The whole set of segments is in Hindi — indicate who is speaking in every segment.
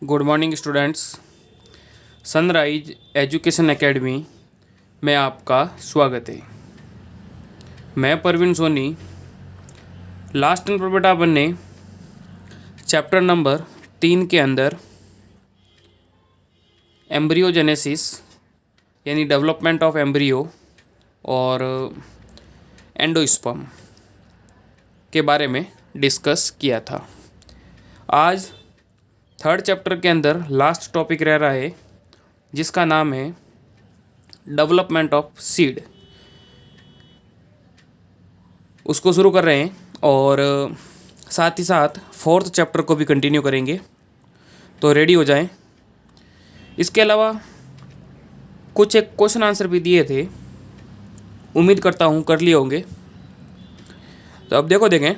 Speaker 1: Good morning students. Sunrise education academy में आपका स्वागत है। मैं Parveen Soni last and profit अपन ने चैप्टर नंबर 3 के अंदर एम्ब्रियोजेनेसिस यानी डेवलपमेंट ऑफ एम्ब्रियो और एंडोस्पर्म के बारे में डिस्कस किया था। आज थर्ड चैप्टर के अंदर लास्ट टॉपिक रह रहा है जिसका नाम है डेवलपमेंट ऑफ सीड। उसको शुरू कर रहे हैं और साथ ही साथ फोर्थ चैप्टर को भी कंटिन्यू करेंगे, तो रेडी हो जाएं। इसके अलावा कुछ एक क्वेश्चन आंसर भी दिए थे, उम्मीद करता हूँ कर लिए होंगे। तो अब देखें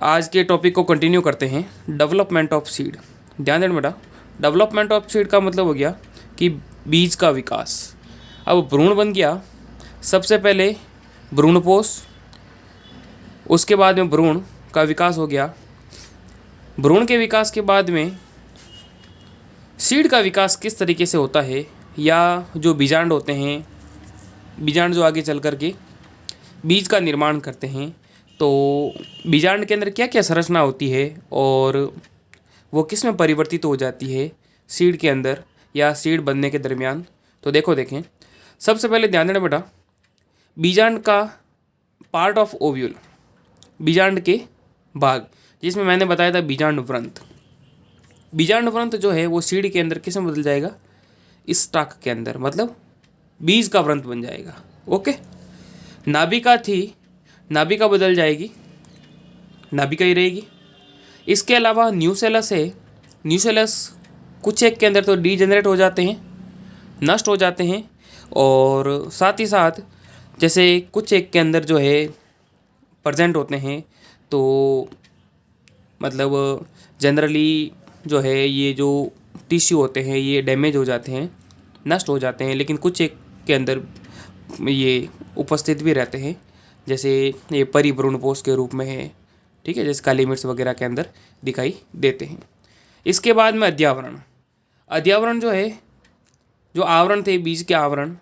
Speaker 1: आज के टॉपिक को कंटिन्यू करते हैं। डेवलपमेंट ऑफ सीड, ध्यान देना बेटा। डेवलपमेंट ऑफ सीड का मतलब हो गया कि बीज का विकास। अब भ्रूण बन गया, सबसे पहले भ्रूणपोष, उसके बाद में भ्रूण का विकास हो गया। भ्रूण के विकास के बाद में सीड का विकास किस तरीके से होता है, या जो बीजांड होते हैं, बीजांड जो आगे चल कर के बीज का निर्माण करते हैं, तो बीजांड के अंदर क्या क्या संरचना होती है और वो किस में परिवर्तित हो जाती है सीड के अंदर या सीड बनने के दरमियान। तो देखें सबसे पहले ध्यान देना बेटा, बीजांड का पार्ट ऑफ ओव्यूल, बीजांड के भाग, जिसमें मैंने बताया था बीजांड व्रंत। बीजांड व्रंत जो है वो सीड के अंदर किस में बदल जाएगा, स्टाक के अंदर, मतलब बीज का व्रंत बन जाएगा। ओके, नाभिका थी, नाभिका बदल जाएगी, नाभिका ही रहेगी। इसके अलावा न्यूसेलस है, न्यूसेलस कुछ एक के अंदर तो डीजेनरेट हो जाते हैं, नष्ट हो जाते हैं, और साथ ही साथ जैसे कुछ एक के अंदर जो है प्रेजेंट होते हैं, तो मतलब जनरली जो है ये जो टिश्यू होते हैं ये डैमेज हो जाते हैं, नष्ट हो जाते हैं, लेकिन कुछ एक के अंदर ये उपस्थित भी रहते हैं, जैसे ये परिभ्रूणपोष के रूप में है, ठीक है, जैसे काली मिर्च वगैरह के अंदर दिखाई देते हैं। इसके बाद में अध्यावरण, अध्यावरण जो है, जो आवरण थे बीज के आवरण,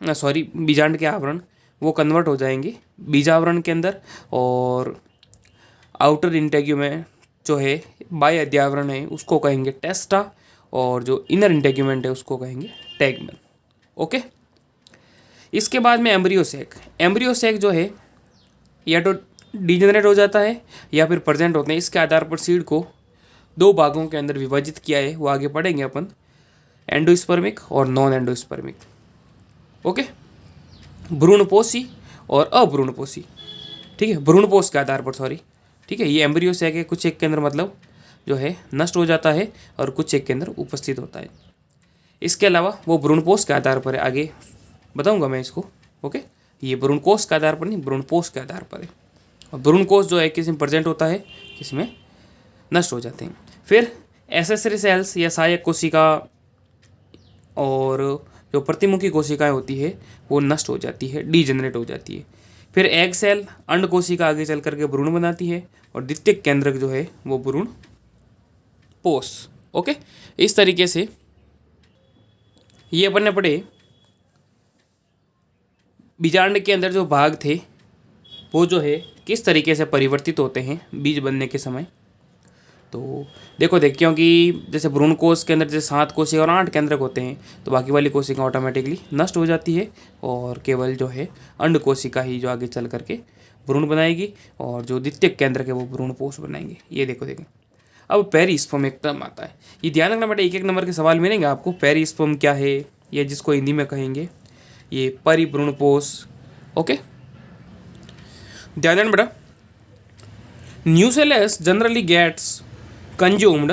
Speaker 1: बीजांड के आवरण, वो कन्वर्ट हो जाएंगे बीजावरण के अंदर, और आउटर इंटेग्यूमेंट जो है बाह्य अध्यावरण है उसको कहेंगे टेस्टा, और जो इनर इंटेग्यूमेंट है उसको कहेंगे टैगमन। ओके, इसके बाद में एम्ब्रियोसेक, एम्ब्रियोसेक जो है या तो डिजेनरेट हो जाता है या फिर प्रेजेंट होते हैं। इसके आधार पर सीड को दो भागों के अंदर विभाजित किया है, वो आगे पढ़ेंगे अपन, एंडोस्पर्मिक और नॉन एंडोस्पर्मिक। ओके, भ्रूणपोषी और अभ्रूणपोषी, ठीक है, भ्रूणपोष के आधार पर, ठीक है। ये एम्ब्रियोसेक है, कुछ एक के अंदर मतलब जो है नष्ट हो जाता है और कुछ एक के अंदर उपस्थित होता है। इसके अलावा वो भ्रूणपोष के आधार पर है, आगे बताऊंगा मैं इसको। ओके, ये भ्रूणकोष के आधार पर नहीं, भ्रूणपोष के आधार पर है। और भ्रूणकोष जो है किसी में प्रेजेंट होता है, किसी में नष्ट हो जाते हैं। फिर एसेसरी सेल्स या सहायक कोशिका और जो प्रतिमुखी कोशिकाएं होती है वो नष्ट हो जाती है, डीजेनरेट हो जाती है। फिर एग सेल, अंड कोशिका आगे चल करके भ्रूण बनाती है, और द्वितीयक केंद्रक जो है वो भ्रूण पोष। ओके, इस तरीके से ये अपन ने पढ़े बीजांड के अंदर जो भाग थे वो जो है किस तरीके से परिवर्तित होते हैं बीज बनने के समय। तो देखो क्योंकि जैसे भ्रूणकोष के अंदर जैसे 7 कोशिका और 8 केंद्रक होते हैं, तो बाकी वाली कोशिका ऑटोमेटिकली नष्ट हो जाती है, और केवल जो है अंड कोशिका ही जो आगे चल करके भ्रूण बनाएगी, और जो द्वितीयक केंद्रक है वो भ्रूणपोष बनाएंगे। ये देखें। अब पेरिस्पर्म एक टर्म आता है, ये ध्यान रखना बेटा, एक नंबर के सवाल मिलेंगे आपको। पेरिस्पर्म क्या है, या जिसको हिंदी में कहेंगे ये परिभ्रूणपोष। ओके, ध्यान देना बेटा, nucellus generally gets consumed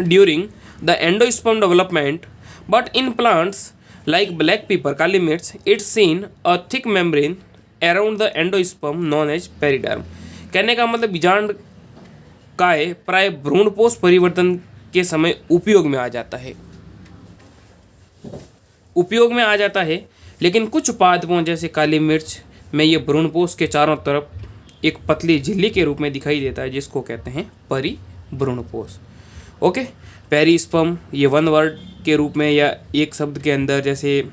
Speaker 1: during the endosperm development, but in plants like black pepper, kali mirch, it's seen a thick membrane around the endosperm known as periderm। कहने का मतलब बीजांड का प्राय भ्रूणपोष परिवर्तन के समय उपयोग में आ जाता है, उपयोग में आ जाता है, लेकिन कुछ पादपों जैसे काली मिर्च में ये भ्रूणपोष के चारों तरफ एक पतली झिल्ली के रूप में दिखाई देता है, जिसको कहते हैं भ्रूणपोष। ओके, पेरिस्पर्म ये वन वर्ड के रूप में या एक शब्द के अंदर जैसे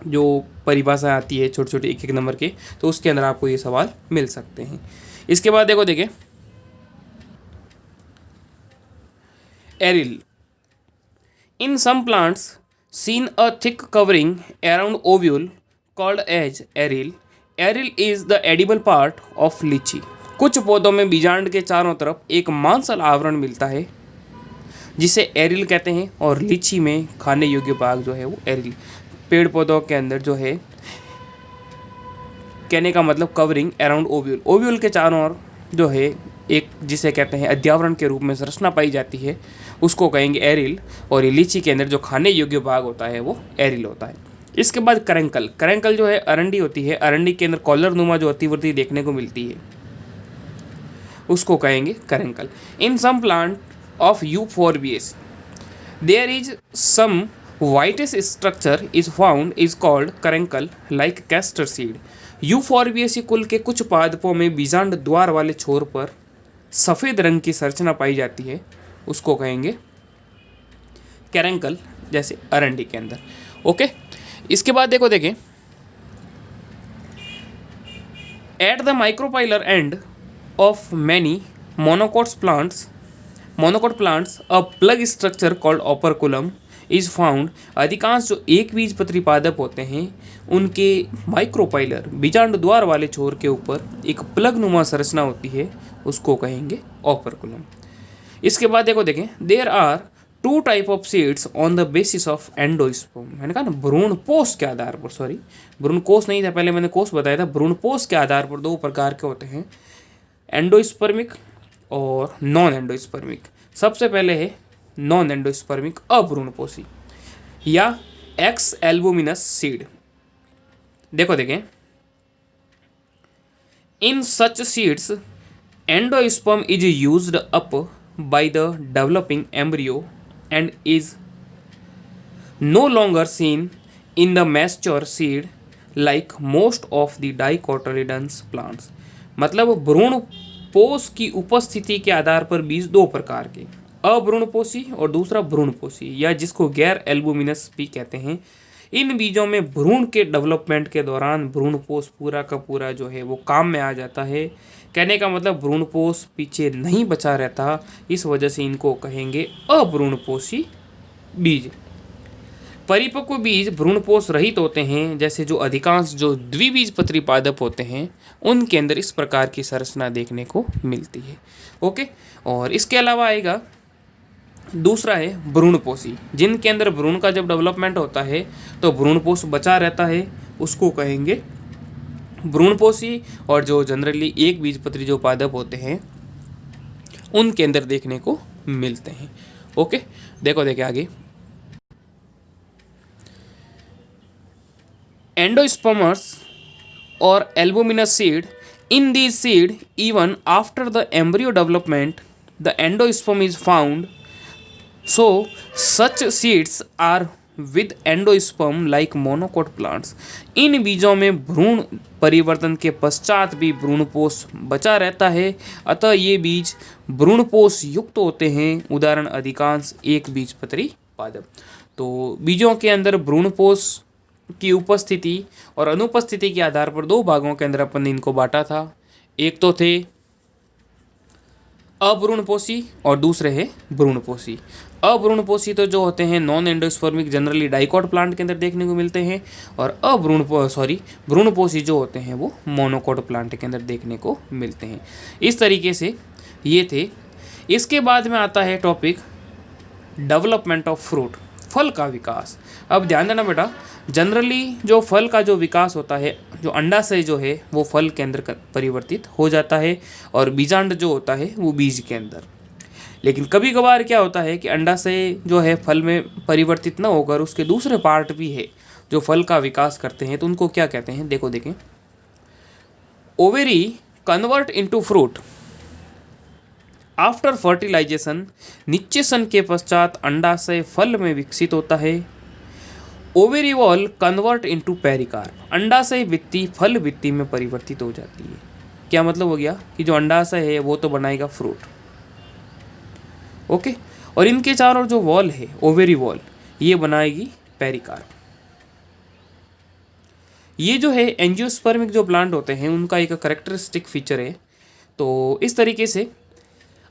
Speaker 1: जो परिभाषा आती है छोटे छोटे एक एक नंबर के, तो उसके अंदर आपको ये सवाल मिल सकते हैं। इसके बाद देखिए aril. In some plants seen a thick covering around ovule called as aril. Aril is the edible part of litchi. कुछ पौधों में बीजांड के चारों तरफ एक मांसल आवरण मिलता है जिसे एरिल कहते हैं, और लीची में खाने योग्य भाग जो है वो एरिल। पेड़ पौधों के अंदर जो है, कहने का मतलब कवरिंग अराउंड ओव्यूल, ओव्यूल के चारों ओर जो है एक जिसे कहते हैं अध्यावरण के रूप में संरचना पाई जाती है, उसको कहेंगे एरिल। और ये लीची के अंदर जो खाने योग्य भाग होता है वो एरिल होता है। इसके बाद करेंकल। करेंकल जो है अरंडी होती है, अरंडी के अंदर कॉलर नुमा जो अतिवृद्धि देखने को मिलती है उसको कहेंगे caruncle. In some plant of Euphorbiaceae there is some whitish structure is found is called caruncle like castor seed। Euphorbiaceae कुल के कुछ पादपों में बीजांड द्वार वाले छोर पर सफ़ेद रंग की संरचना पाई जाती है, उसको कहेंगे कैरंकल, जैसे अरंडी के अंदर। ओके, इसके बाद देखें at the micropylar end of many monocot plants a plug structure called operculum is found. अधिकांश जो एक बीजपत्री पादप होते हैं उनके माइक्रोपाइलर बीजांड द्वार वाले छोर के ऊपर एक प्लग नुमा संरचना होती है, उसको कहेंगे ओपरकुलम। इसके बाद देखें there are two type of seeds on the basis of endosperm. मैंने कहा ना भ्रूणपोष के आधार पर, सॉरी भ्रूणकोष नहीं था, पहले मैंने कोष बताया था। भ्रूणपोष के आधार पर दो प्रकार के होते हैं, एंडोस्पर्मिक और नॉन एंडोस्पर्मिक। सबसे पहले है नॉन एंडोस्पर्मिक अभ्रूणपोषी या एक्स एल्बुमिनस सीड। देखें in such seeds endosperm is used up by the developing embryo and is no longer seen in the mature seed like most of the dicotyledons plants. मतलब भ्रूणपोष की उपस्थिति के आधार पर बीज दो प्रकार के, अभ्रूणपोषी और दूसरा भ्रूणपोषी, या जिसको गैर एल्बुमिनस भी कहते हैं। इन बीजों में भ्रूण के डेवलपमेंट के दौरान भ्रूणपोष पूरा का पूरा जो है वो काम में आ जाता है। कहने का मतलब भ्रूणपोष पीछे नहीं बचा रहता, इस वजह से इनको कहेंगे अभ्रूणपोषी बीज। परिपक्व बीज भ्रूणपोष रहित होते हैं, जैसे जो अधिकांश जो द्विबीजपत्री पादप होते हैं उनके अंदर इस प्रकार की संरचना देखने को मिलती है। ओके, और इसके अलावा आएगा दूसरा है भ्रूणपोषी, जिनके अंदर भ्रूण का जब डेवलपमेंट होता है तो भ्रूणपोष बचा रहता है, उसको कहेंगे भ्रूणपोषी। और जो जनरली एक बीजपत्री जो पादप होते हैं उनके अंदर देखने को मिलते हैं। ओके, देखें आगे एंडोस्पर्म्स और albuminous seed. In these seed, even after the embryo development, the endosperm is found. So, such seeds are with endosperm like monocot plants. इन बीजों में भ्रूण परिवर्तन के पश्चात भी भ्रूणपोष बचा रहता है, अतः ये बीज भ्रूणपोष युक्त होते हैं। उदाहरण अधिकांश एक बीजपत्री पादप। तो बीजों के अंदर भ्रूणपोष की उपस्थिति और अनुपस्थिति के आधार पर दो भागों के अंदर अपन ने इनको बांटा था। एक तो थे अभ्रूणपोषी और दूसरे है भ्रूणपोषी। अभ्रूणपोषी तो जो होते हैं non endospermic, generally dicot plant के अंदर देखने को मिलते हैं, और भ्रूणपोषी जो होते हैं वो मोनोकोट प्लांट के अंदर देखने को मिलते हैं। इस तरीके से ये थे। इसके बाद में आता है टॉपिक डेवलपमेंट ऑफ फ्रूट, फल का विकास। अब ध्यान देना बेटा, जनरली जो फल का जो विकास होता है, जो अंडाशय जो है वो फल के अंदर परिवर्तित हो जाता है, और बीजांड जो होता है वो बीज के अंदर। लेकिन कभी कभार क्या होता है कि अंडाशय जो है फल में परिवर्तित न होकर उसके दूसरे पार्ट भी है जो फल का विकास करते हैं, तो उनको क्या कहते हैं? देखें ovary convert into fruit after fertilization. निश्चेषण के पश्चात अंडाशय फल में विकसित होता है। Ovary wall convert into pericarp. अंडाशय भित्ति फल भित्ति में परिवर्तित हो जाती है। क्या मतलब हो गया कि जो अंडाशय है वो तो बनाएगा फ्रूट, ओके, और इनके चारों जो वॉल है, ओवेरी वॉल, ये बनाएगी पेरिकार्प। ये जो है एंजियोस्पर्मिक जो प्लांट होते हैं उनका एक करेक्टरिस्टिक फीचर है। तो इस तरीके से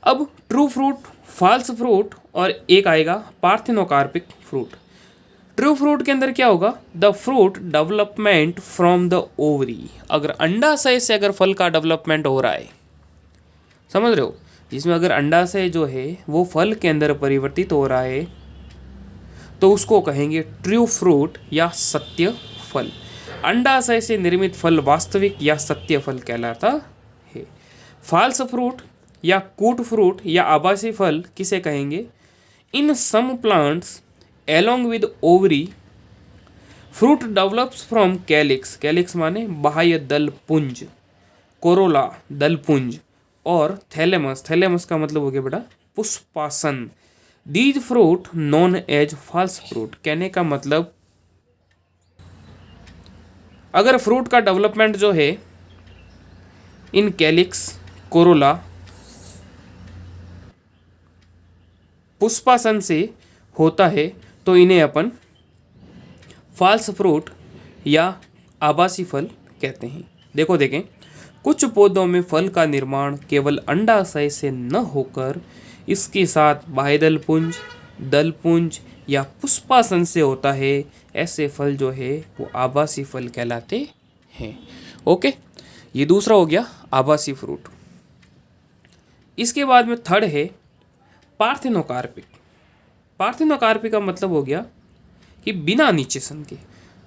Speaker 1: अब ट्रू फ्रूट, फॉल्स फ्रूट और एक आएगा पार्थिनोकार्पिक फ्रूट। ट्रू फ्रूट के अंदर क्या होगा, the fruit development from the ovary. अगर अंडाशय से अगर फल का डेवलपमेंट हो रहा है, समझ रहे हो, जिसमें अगर अंडाशय जो है वो फल के अंदर परिवर्तित हो रहा है तो उसको कहेंगे ट्रू फ्रूट या सत्य फल। अंडाशय से निर्मित फल वास्तविक या सत्य फल कहलाता है। फॉल्स फ्रूट या कूट फ्रूट या आभासी फल किसे कहेंगे, in some plants along with ovary fruit develops from calyx, calyx माने बाह्य दल पुंज, कोरोला दल पुंज, और थैलेमस, थैलेमस का मतलब हो गया बेटा पुष्पासन। These fruit known as false fruit, कहने का मतलब अगर फ्रूट का डेवलपमेंट जो है इन कैलिक्स, कोरोला, पुष्पासन से होता है तो इन्हें अपन फॉल्स फ्रूट या आभासी फल कहते हैं। देखो देखें, कुछ पौधों में फल का निर्माण केवल अंडाशय से न होकर इसके साथ बाह्यदल पुंज, दल पुंज या पुष्पासन से होता है। ऐसे फल जो है वो आभासी फल कहलाते हैं। ओके, ये दूसरा हो गया आभासी फ्रूट। इसके बाद में थर्ड है पार्थिनोकार्पिक। पार्थिनोकार्पिक का मतलब हो गया कि बिना निषेचन के,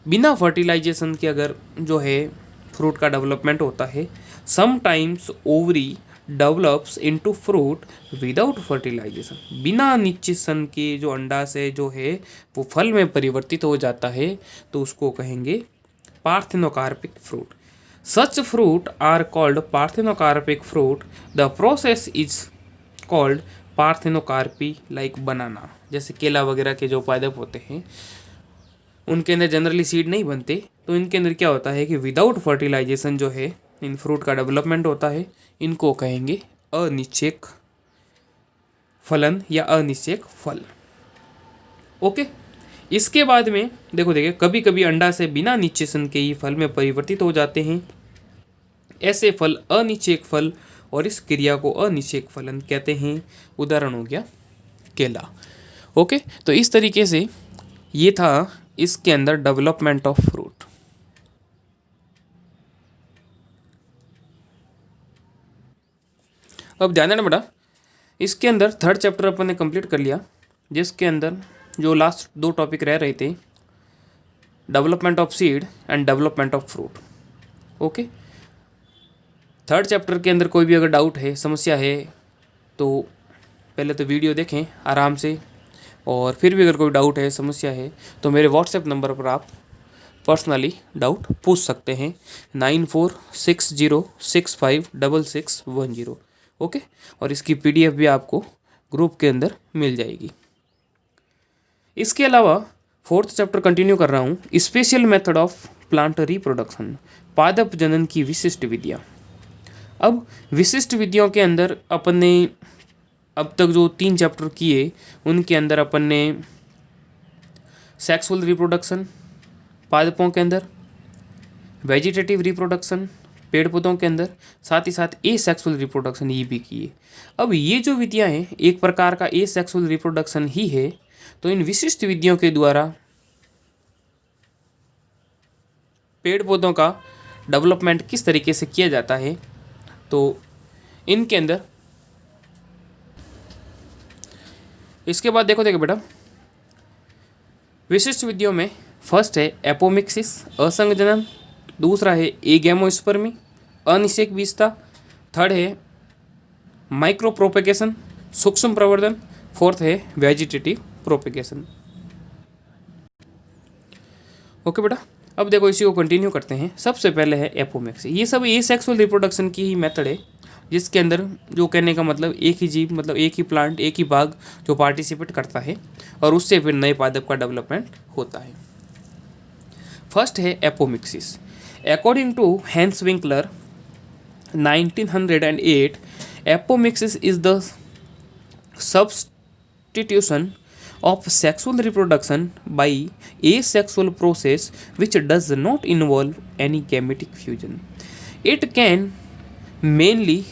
Speaker 1: बिना फर्टिलाइजेशन के अगर जो है फ्रूट का डेवलपमेंट होता है। Sometimes ovary develops into fruit without fertilization, बिना निषेचन के जो अंडाशय जो है वो फल में परिवर्तित हो जाता है तो उसको कहेंगे parthenocarpic fruit. Such fruit are called parthenocarpic fruit. The process is called parthenocarpy like banana. जैसे केला वगैरह के जो पादप होते हैं उनके अंदर जनरली सीड नहीं बनते, तो इनके अंदर क्या होता है कि विदाउट फर्टिलाइजेशन जो है इन फ्रूट का डेवलपमेंट होता है। इनको कहेंगे अनिषेक फलन या अनिषेक फल। ओके, इसके बाद में देखो देखिए, कभी कभी अंडा से बिना निषेचन के ही फल में परिवर्तित हो जाते हैं। ऐसे फल अनिषेक फल और इस क्रिया को अनिषेक फलन कहते हैं। उदाहरण हो गया केला। ओके, तो इस तरीके से ये था इसके अंदर डेवलपमेंट ऑफ फ्रूट। अब ध्यान देना बेटा, इसके अंदर थर्ड चैप्टर अपन ने कंप्लीट कर लिया, जिसके अंदर जो लास्ट दो टॉपिक रह रहे थे, development of seed and development of fruit. Okay, third chapter के अंदर कोई भी अगर डाउट है, समस्या है, तो पहले तो वीडियो देखें आराम से, और फिर भी अगर कोई डाउट है, समस्या है, तो मेरे व्हाट्सएप नंबर पर आप पर्सनली डाउट पूछ सकते हैं 9460656610। ओके, और इसकी PDF भी आपको ग्रुप के अंदर मिल जाएगी। इसके अलावा फोर्थ चैप्टर कंटिन्यू कर रहा हूँ, special method of plant reproduction, पादप जनन की विशिष्ट विधियाँ। अब विशिष्ट विधियों के अंदर अपन ने अब तक जो 3 चैप्टर किए उनके अंदर अपन ने सेक्सुअल रिप्रोडक्शन पादपों के अंदर, वेजिटेटिव रिप्रोडक्शन पेड़ पौधों के अंदर, साथ ही साथ एसेक्सुअल रिप्रोडक्शन ये भी किए। अब ये जो विधियाँ हैं एक प्रकार का एसेक्सुअल रिप्रोडक्शन ही है। तो इन विशिष्ट विधियों के द्वारा पेड़ पौधों का डेवलपमेंट किस तरीके से किया जाता है, तो इनके अंदर इसके बाद देखो बेटा, विशिष्ट विधियों में फर्स्ट है एपोमिक्सिस असंग जनन, दूसरा है एगेमोस्पर्मी अनिषेक बीजता, थर्ड है माइक्रो प्रोपेगेशन सूक्ष्म प्रवर्धन, फोर्थ है वेजिटेटिव प्रोपेगेशन। ओके बेटा, अब देखो इसी को कंटिन्यू करते हैं। सबसे पहले है एपोमिक्सिस। ये सब एसेक्सुअल रिप्रोडक्शन की ही मेथड है, जिसके अंदर जो कहने का मतलब एक ही जीव, मतलब एक ही प्लांट, एक ही बाग जो पार्टिसिपेट करता है और उससे फिर नए पादप का डेवलपमेंट होता है। फर्स्ट है apomixis. According to Hans Winkler 1908, apomixis is the substitution of sexual reproduction by asexual process which does not involve any gametic fusion. It can mainly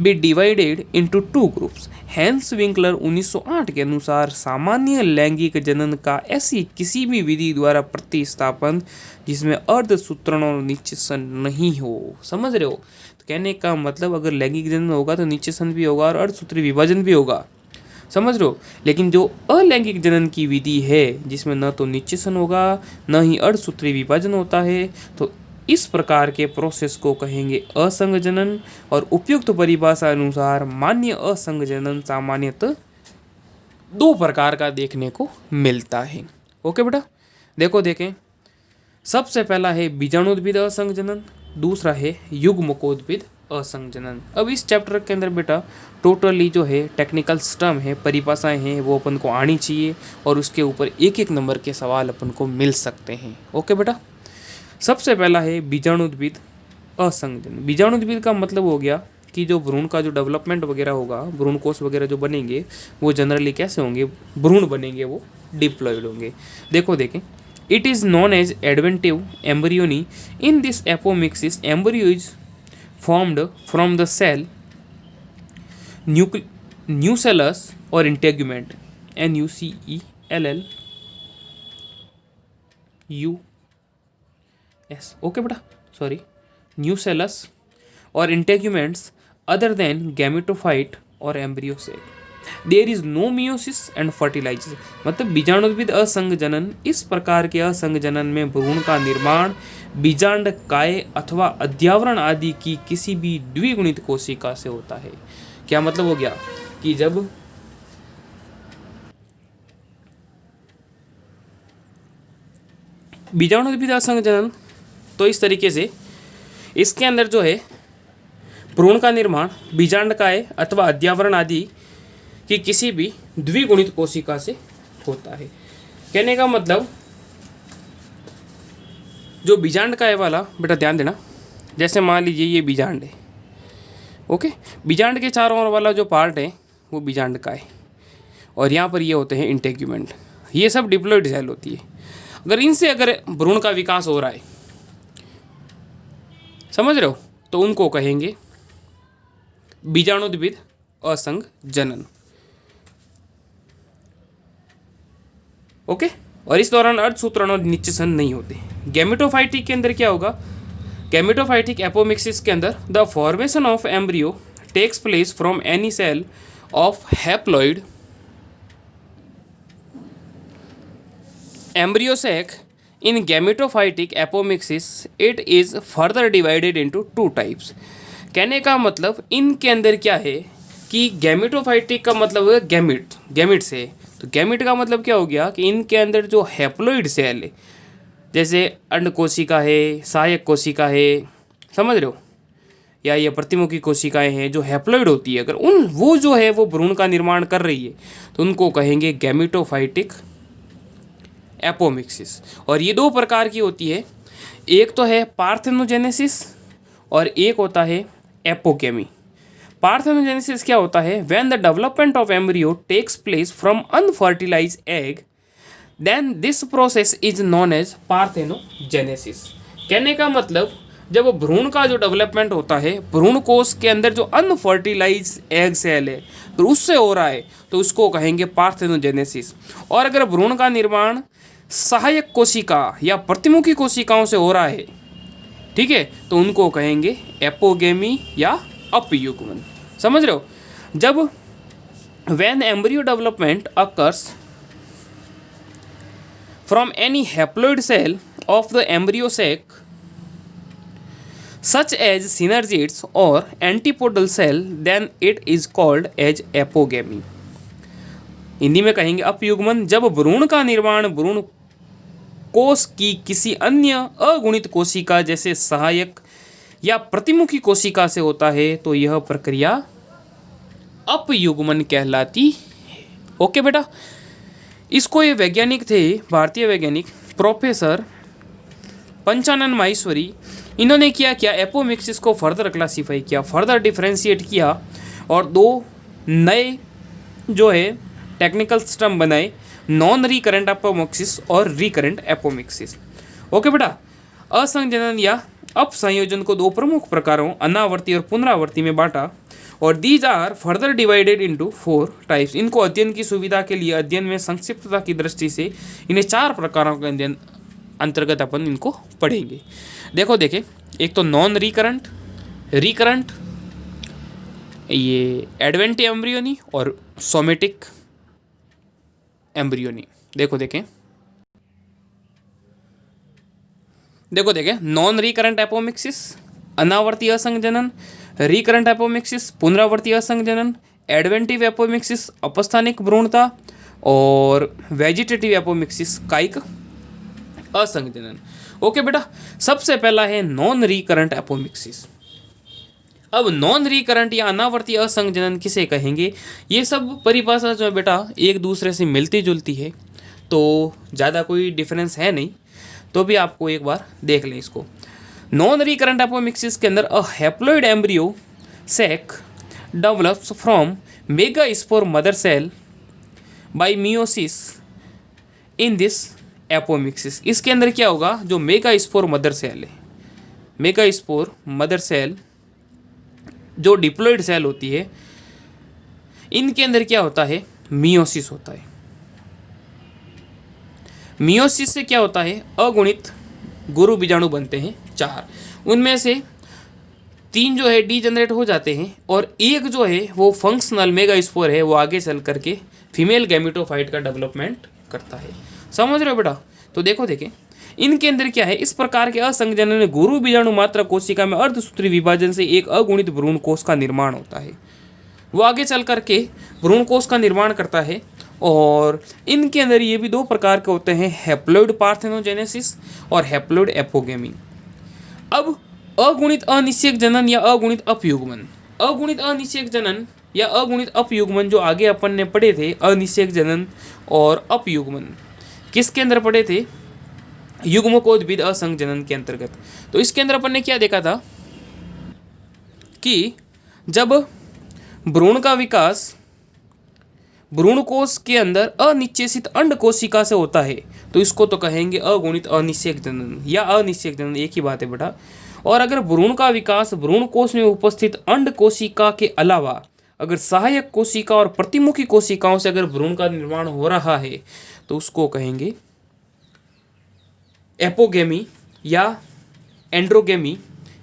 Speaker 1: be divided into two groups. Hans Winkler 1908 के अनुसार सामान्य लैंगिक जनन का ऐसी किसी भी विधि द्वारा प्रतिस्थापन जिसमें अर्धसूत्रण और निश्चेसन नहीं हो। समझ रहे हो? तो कहने का मतलब अगर लैंगिक जनन होगा तो निश्चेसन भी होगा और अर्धसूत्री विभाजन भी होगा। समझ रहे हो? लेकिन जो अलैंगिक जनन की विधि है जिसमें न तो निश्चेसन होगा न ही अर्धसूत्री विभाजन होता है, तो इस प्रकार के प्रोसेस को कहेंगे असंग जनन। और उपयुक्त परिभाषा अनुसार मान्य असंग जनन सामान्यतः दो प्रकार का देखने को मिलता है। ओके बेटा, देखें सबसे पहला है बीजाणुद्भिद असंग जनन, दूसरा है युग्मकोद्भिद असंग जनन। अब इस चैप्टर के अंदर बेटा टोटली जो है टेक्निकल टर्म है, परिभाषाएं हैं, वो अपन को आनी चाहिए और उसके ऊपर एक एक नंबर के सवाल अपन को मिल सकते हैं। ओके बेटा, सबसे पहला है बीजाणुद्भिद असंग जनन। बीजाणुद्भिद का मतलब हो गया कि जो भ्रूण का जो डेवलपमेंट वगैरह होगा, भ्रूण कोष वगैरह जो बनेंगे वो जनरली कैसे होंगे, भ्रूण बनेंगे, वो डिप्लॉइड होंगे। देखें it is known as adventive embryony. In this apomixis embryo is formed from the cell nucellus और इंटेगुमेंट NUCELLUS। ओके बेटा, सॉरी, न्यूसेलस और इंटेग्यूमेंट्स अदर देन गैमेटोफाइट और एम्ब्रियो से there is no meiosis and fertilization. मतलब बीजाणुद्भिद असंग जनन, इस प्रकार के असंग जनन में भ्रूण का निर्माण बीजांड काय अथवा अध्यावरण आदि की किसी भी द्विगुणित कोशिका से होता है। क्या मतलब हो गया कि जब बीजाणुद्भिद असंग जनन, तो इस तरीके से इसके अंदर जो है भ्रूण का निर्माण बीजांडकाय अथवा अध्यावरण आदि की किसी भी द्विगुणित कोशिका से होता है। कहने का मतलब जो बीजांडकाय वाला, बेटा ध्यान देना, जैसे मान लीजिए ये बीजांड है। ओके, बीजांड के चारों ओर वाला जो पार्ट है वो बीजांडकाय, और यहाँ पर ये होते हैं इंटेग्यूमेंट। ये सब डिप्लॉइड सेल होती है। अगर इनसे भ्रूण का विकास हो रहा है, समझ रहे हो, तो उनको कहेंगे बीजाणुद्भिद असंग जनन। ओके, और इस दौरान अर्धसूत्रण और निश्चेसन नहीं होते। गैमेटोफाइटिक के अंदर क्या होगा, गैमेटोफाइटिक एपोमिक्सिस के अंदर the formation of embryo takes place from any cell of haploid embryo sac. In gametophytic apomixis it is further divided into two types. कहने का मतलब इनके अंदर क्या है कि गैमेटोफाइटिक का मतलब है गैमिट से, तो गैमिट का मतलब क्या हो गया कि इनके अंदर जो हैप्लॉइड सेल है, जैसे अंड कोशिका है, सहायक कोशिका है, समझ रहे हो, या ये प्रतिमुखी कोशिकाएं हैं जो हैप्लॉइड होती है, अगर वो जो है वो भ्रूण का निर्माण कर रही है तो उनको कहेंगे गैमेटोफाइटिक एपोमिक्सिस। और ये दो प्रकार की होती है, एक तो है पार्थेनोजेनेसिस और एक होता है एपोगेमी। पार्थेनोजेनेसिस क्या होता है, when the development of embryo takes place from unfertilized egg, then this process is known as parthenogenesis. कहने का मतलब जब भ्रूण का जो डेवलपमेंट होता है, भ्रूण कोष के अंदर जो अनफर्टिलाइज्ड एग सेल है तो उससे हो रहा है, तो उसको कहेंगे पार्थेनोजेनेसिस। और अगर भ्रूण का निर्माण सहायक कोशिका या प्रतिमुखी कोशिकाओं से हो रहा है, ठीक है, तो उनको कहेंगे एपोगेमी या अपयुग्मन। समझ रहे हो? जब when embryo development occurs from any haploid cell of the embryo sac such as synergids or antipodal cell, then it is called as apogamy. Hindi में कहेंगे अपयुग्मन। जब भ्रूण का निर्माण भ्रूण कोष की किसी अन्य अगुणित कोशिका जैसे सहायक या प्रतिमुखी कोशिका से होता है तो यह प्रक्रिया अपयुग्मन कहलाती है। ओके बेटा, इसको ये वैज्ञानिक थे, भारतीय वैज्ञानिक प्रोफेसर पंचानन माहेश्वरी, इन्होंने क्या एपोमिक्सिस को फर्दर क्लासीफाई किया, फर्दर डिफ्रेंशिएट किया और दो नए जो है टेक्निकल टर्म बनाए, नॉन रिकरेंट एपोमिक्सिस और रिकरेंट एपोमिक्सिस। ओके बेटा, असंजनन या अपसंयोजन को दो प्रमुख प्रकारों अनावर्ती और पुनरावर्ती में बांटा, और these are further divided into 4 types. इनको अध्ययन की सुविधा के लिए अध्ययन में संक्षिप्तता की दृष्टि से इन्हें 4 प्रकारों के अध्ययन अंतर्गत अपन इनको पढ़ेंगे। देखो देखें, एक तो नॉन रिकरेंट, रिकरेंट, ये एडवेंटी एम्ब्रियोनी और सोमेटिक एम्ब्रियोनी। देखो देखें नॉन रिकरेंट एपोमिक्सिस अनावर्ती असंजनन, रिकरेंट एपोमिक्सिस पुनरावर्ती असंजनन, एडवेंटिव एपोमिक्सिस अपस्थानिक भ्रूणता और वेजिटेटिव एपोमिक्सिस कायिक असंजनन। ओके बेटा, सबसे पहला है नॉन रिकरेंट एपोमिक्सिस। अब नॉन रिकरेंट या अनावर्ती असंजनन किसे कहेंगे? ये सब परिभाषा जो है बेटा एक दूसरे से मिलती जुलती है, तो ज़्यादा कोई डिफरेंस है नहीं, तो भी आपको एक बार देख लें इसको। नॉन रिकरेंट एपोमिक्सिस के अंदर a haploid embryo sac develops from megaspore mother cell by meiosis in this apomixis. इसके अंदर क्या होगा, जो मेगास्पोर मदर सेल है, मेगास्पोर मदर सेल जो डिप्लॉइड सेल होती है, इनके अंदर क्या होता है, मियोसिस होता है। मियोसिस से क्या होता है, अगुणित गुरु बीजाणु बनते हैं 4, उनमें से 3 जो है डीजनरेट हो जाते हैं और एक जो है वो फंक्शनल मेगास्पोर है, वो आगे चल करके फीमेल गैमेटोफाइट का डेवलपमेंट करता है। समझ रहे हो बेटा? तो देखो देखें इनके अंदर क्या है, इस प्रकार के असंजनन में गुरु बीजाणु मात्र कोशिका में अर्धसूत्री विभाजन से एक अगुणित भ्रूण कोष का निर्माण होता है। वो आगे चल करके भ्रूण कोष का निर्माण करता है और इनके अंदर ये भी 2 प्रकार के होते हैं, हैप्लॉइड पार्थेनोजेनेसिस और हैप्लॉइड एपोगेमी। अब अगुणित अनिषेक जनन या अगुणित अपयुग्मन, अगुणित अनिषेक जनन या अगुणित अपयुग्मन जो आगे अपन ने पढ़े थे, अनिषेक जनन और अपयुग्मन किसके अंदर पढ़े थे, युग्मकोद्भिद असंजनन के अंतर्गत। तो इसके अंदर अपन ने क्या देखा था कि जब भ्रूण का विकास भ्रूण कोष के अंदर अनिश्चेषित अंड कोशिका से होता है, तो इसको तो कहेंगे अगुणित अनिषेक जनन या अनिषेक जनन, एक ही बात है बेटा। और अगर भ्रूण का विकास भ्रूण कोष में उपस्थित अंड कोशिका के अलावा अगर सहायक कोशिका और प्रतिमुखी कोशिकाओं से अगर भ्रूण का निर्माण हो रहा है, तो उसको कहेंगे एपोगेमी या एंड्रोगेमी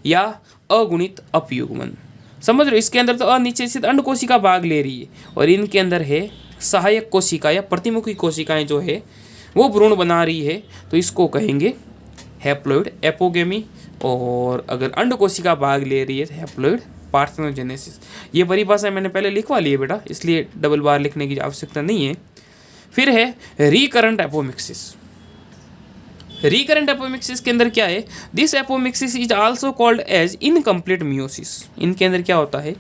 Speaker 1: या अगुणित अपयुग्मन। समझ रहे हो? इसके अंदर तो अनिश्चेषित अंड कोशिका भाग ले रही है और इनके अंदर है सहायक कोशिका या प्रतिमुखी कोशिकाएं जो है वो भ्रूण बना रही है, तो इसको कहेंगे हैप्लॉइड एपोगेमी। और अगर अंड कोशिका भाग ले रही है तो हैप्लॉइड पार्थेनोजेनेसिस। ये परिभाषा मैंने पहले लिखवा ली है बेटा, इसलिए डबल बार लिखने की आवश्यकता नहीं है। फिर है रिकरेंट एपोमिक्सिस। रिकरेंट एपोमिक्सिस के अंदर क्या है, this apomixis is also called as incomplete meiosis. इनके अंदर क्या होता है,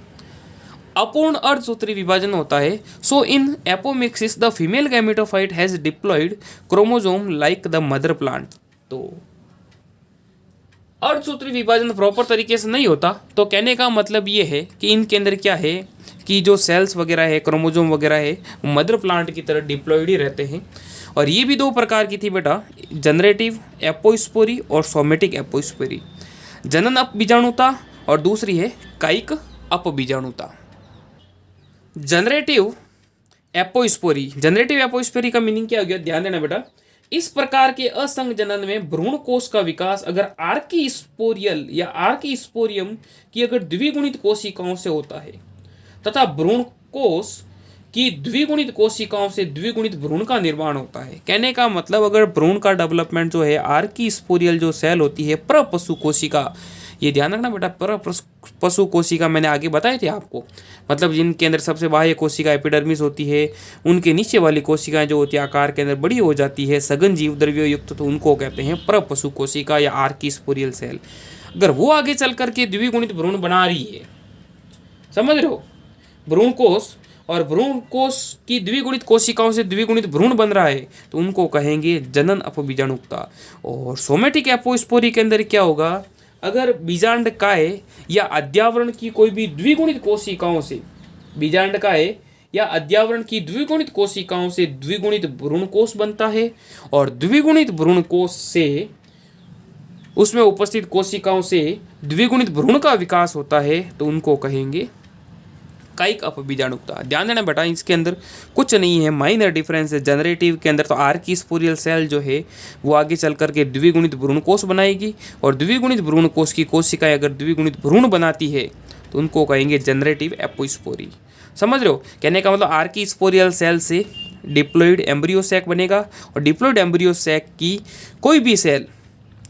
Speaker 1: अपूर्ण अर्धसूत्री विभाजन होता है। So in apomixis the female gametophyte has diploid chromosome like the mother plant. तो अर्धसूत्री विभाजन प्रॉपर तरीके से नहीं होता, तो कहने का मतलब ये है कि इनके अंदर क्या है कि जो सेल्स वगैरह है, क्रोमोसोम वगैरह है, मदर प्लांट की तरह डिप्लॉयड ही रहते हैं। और ये भी 2 प्रकार की थी बेटा, जनरेटिव एपोस्पोरी और सोमेटिक एपोस्पोरी। जनन अपबीजाणुता और दूसरी है कायिक अपबीजाणुता। जनरेटिव एपोस्पोरी का मीनिंग क्या हो गया, ध्यान देना बेटा। इस प्रकार के असंजनन में भ्रूण कोष का विकास अगर आर्कीस्पोरियल या आर्कीस्पोरियम की अगर द्विगुणित कोशिकाओं से होता है तथा भ्रूण कोष की द्विगुणित कोशिकाओं से द्विगुणित भ्रूण का निर्माण होता है। कहने का मतलब अगर भ्रूण का डेवलपमेंट जो है आर्कीस्पोरियल जो सेल होती है प्रपशु कोशिका, ये ध्यान रखना बेटा, प्रपशु कोशिका मैंने आगे बताए थे आपको, मतलब जिनके अंदर सबसे बाह्य कोशिका एपिडर्मिस होती है, उनके नीचे वाली कोशिकाएं जो होती है आकार के अंदर बड़ी हो जाती है, सघन जीव द्रव्यों युक्त, तो उनको कहते हैं प्रपशु कोशिका या आर्कीस्पोरियल सेल। अगर वो आगे चल करके द्विगुणित भ्रूण बना रही है, समझ रहे हो, भ्रूण कोष और भ्रूण कोष की द्विगुणित कोशिकाओं से द्विगुणित भ्रूण बन रहा है, तो उनको कहेंगे जनन अपबीजाणुकता। और सोमेटिक एपोस्पोरी के अंदर क्या होगा, अगर बीजांडकाय या अध्यावरण की कोई भी द्विगुणित कोशिकाओं से, बीजांडकाय या अद्यावरण की द्विगुणित कोशिकाओं से द्विगुणित भ्रूण कोष बनता है और द्विगुणित भ्रूण कोष से उसमें उपस्थित कोशिकाओं से द्विगुणित भ्रूण का विकास होता है तो उनको कहेंगे कायिक अपबीजाणुकता। ध्यान देना बेटा, इसके अंदर कुछ नहीं है, माइनर डिफरेंस है। जनरेटिव के अंदर तो आर्की स्पोरियल सेल जो है वो आगे चल करके द्विगुणित भ्रूण कोष बनाएगी और द्विगुणित भ्रूण कोष की कोशिकाएं अगर द्विगुणित भ्रूण बनाती है तो उनको कहेंगे जनरेटिव एपोस्पोरी। समझ रहे हो? कहने का मतलब आर्की स्पोरियल सेल से डिप्लॉइड एम्ब्रियो सैक बनेगा और डिप्लॉइड एम्ब्रियो सैक की कोई भी सेल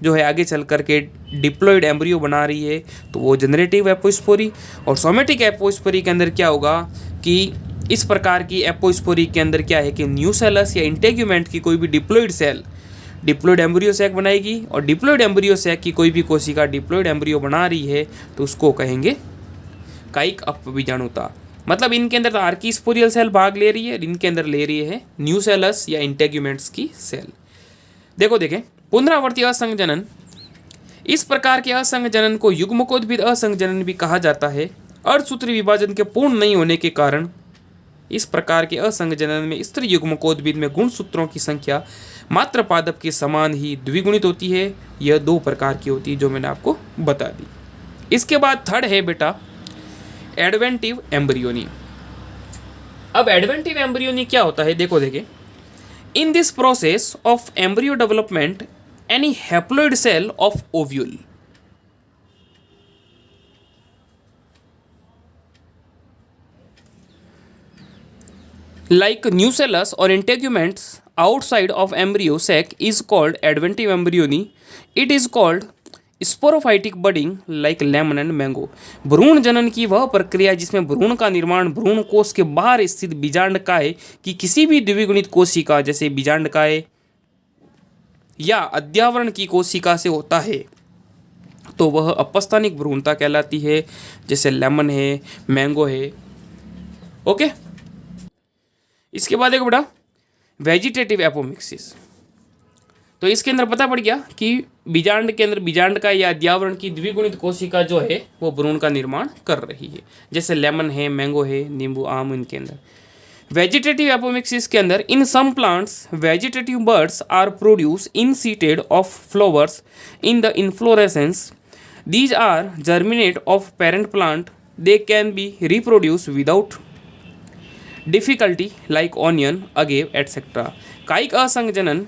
Speaker 1: जो है आगे चल करके डिप्लॉइड एम्ब्रियो बना रही है तो वो जनरेटिव एपोस्पोरी। और सोमेटिक एपोस्पोरी के अंदर क्या होगा कि इस प्रकार की एपोस्पोरी के अंदर क्या है कि न्यूसेलस या इंटेग्यूमेंट की कोई भी diploid cell diploid embryo sac बनाएगी और डिप्लॉइड एम्ब्रियो सैक की कोई भी कोशिका डिप्लॉइड एम्ब्रियो बना रही है तो उसको कहेंगे कायिक अपबीजाणुता। मतलब इनके अंदर तो आर्की स्पोरियल सेल भाग ले रही है, इनके अंदर ले रही है न्यूसेलस या इंटेग्यूमेंट्स की सेल। देखें पुनरावर्ती असंघजनन, इस प्रकार के असंघजनन को युग्मकोद्भिद असंघजनन भी कहा जाता है। अर्धसूत्री विभाजन के पूर्ण नहीं होने के कारण इस प्रकार के असंघजनन में स्त्री युग्मकोद्भिद में गुणसूत्रों की संख्या मात्र पादप के समान ही द्विगुणित होती है। यह 2 प्रकार की होती है जो मैंने आपको बता दी। इसके बाद थर्ड है बेटा एडवेंटिव एम्ब्रियोनी। अब एडवेंटिव एम्ब्रियोनी क्या होता है? देखें in this process of embryo development any haploid cell of ovule like nucellus or integuments outside of embryo sac is called adventive embryony. It is called sporophytic budding like lemon and mango. भ्रूण जनन की वह प्रक्रिया जिसमें भ्रूण का निर्माण भ्रूण कोष के बाहर स्थित बीजांडकाय की किसी भी द्विगुणित कोशिका जैसे बीजांडकाय या अद्यावरण की कोशिका से होता है तो वह अपस्थानिक भ्रूणता कहलाती है, जैसे लेमन है, मैंगो है। ओके, इसके बाद देखो बेटा वेजिटेटिव एपोमिक्सिस। तो इसके अंदर पता पड़ गया कि बीजांड के अंदर बीजांड का या अद्यावरण की द्विगुणित कोशिका जो है वो भ्रूण का निर्माण कर रही है, जैसे लेमन है, मैंगो है, नींबू, आम। इनके अंदर वेजिटेटिव एपोमिक्सिस के अंदर in some plants vegetative buds are produce instead of flowers in the inflorescence. These are germinate of parent plant. They can be reproduce without difficulty like onion, agave etcetera. कायिक असंघजनन,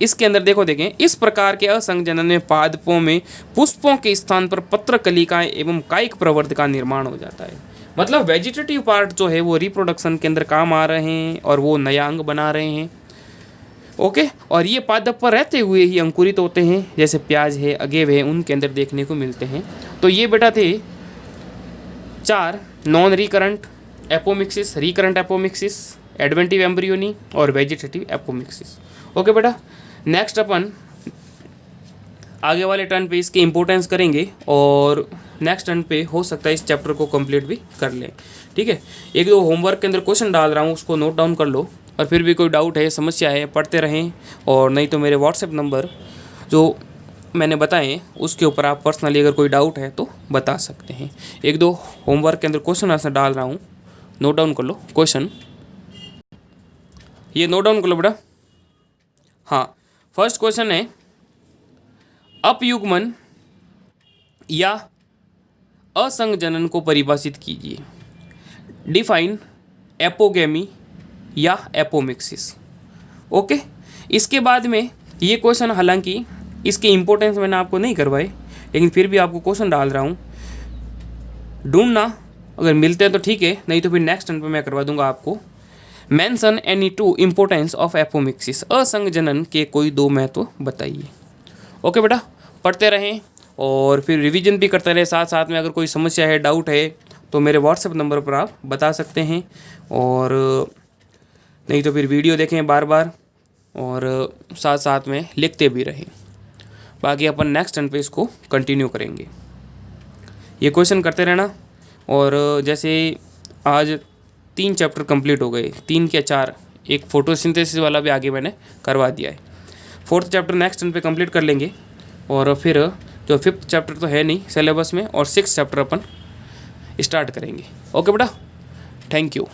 Speaker 1: इसके अंदर देखें इस प्रकार के असंघजनन में पादपों में पुष्पों के स्थान पर पत्र कलिकाएं एवं कायिक प्रवर्ध का निर्माण हो जाता है। मतलब वेजिटेटिव पार्ट जो है वो रिप्रोडक्शन के अंदर काम आ रहे हैं और वो नया अंग बना रहे हैं। ओके, और ये पादप पर रहते हुए ही अंकुरित होते हैं, जैसे प्याज है, अगेव है, उनके अंदर देखने को मिलते हैं। तो ये बेटा थे 4 non recurrent apomixis, recurrent apomixis, adventive embryony और वेजिटेटिव एपोमिक्सिस। ओके बेटा, नेक्स्ट अपन आगे वाले टर्न पे इसके इम्पोर्टेंस करेंगे और नेक्स्ट टर्न पे हो सकता है इस चैप्टर को कंप्लीट भी कर लें। ठीक है, 1-2 होमवर्क के अंदर क्वेश्चन डाल रहा हूँ, उसको नोट डाउन कर लो और फिर भी कोई डाउट है, समस्या है, पढ़ते रहें। और नहीं तो मेरे व्हाट्सएप नंबर जो मैंने बताए उसके ऊपर आप पर्सनली अगर कोई डाउट है तो बता सकते हैं। 1-2 होमवर्क के अंदर क्वेश्चन आंसर डाल रहा हूँ, नोट डाउन कर लो क्वेश्चन, ये नोट डाउन कर लो बेटा। हाँ, फर्स्ट क्वेश्चन है अपयुग्मन या असंघजनन को परिभाषित कीजिए। डिफाइन एपोगेमी या एपोमिक्सिस। ओके, इसके बाद में ये क्वेश्चन, हालांकि इसके इम्पोर्टेंस मैंने आपको नहीं करवाए लेकिन फिर भी आपको क्वेश्चन डाल रहा हूँ, ढूंढना, अगर मिलते हैं तो ठीक है, नहीं तो फिर नेक्स्ट टर्न पे मैं करवा दूंगा आपको। Mention any 2 importance of apomixis, असंघजनन के कोई 2 महत्व बताइए। ओके बेटा, पढ़ते रहें और फिर रिवीजन भी करते रहे साथ साथ में। अगर कोई समस्या है, डाउट है तो मेरे व्हाट्सएप नंबर पर आप बता सकते हैं, और नहीं तो फिर वीडियो देखें बार बार और साथ साथ में लिखते भी रहें। बाकी अपन नेक्स्ट टर्न पे इसको कंटिन्यू करेंगे, ये क्वेश्चन करते रहना। और जैसे आज 3 चैप्टर कंप्लीट हो गए, 3 क्या 4, एक फोटोसिंथेसिस वाला भी आगे मैंने करवा दिया है। 4th चैप्टर नेक्स्ट टर्न पे कंप्लीट कर लेंगे और फिर जो 5th चैप्टर तो है नहीं सिलेबस में, और 6th चैप्टर अपन स्टार्ट करेंगे। ओके बेटा, थैंक यू।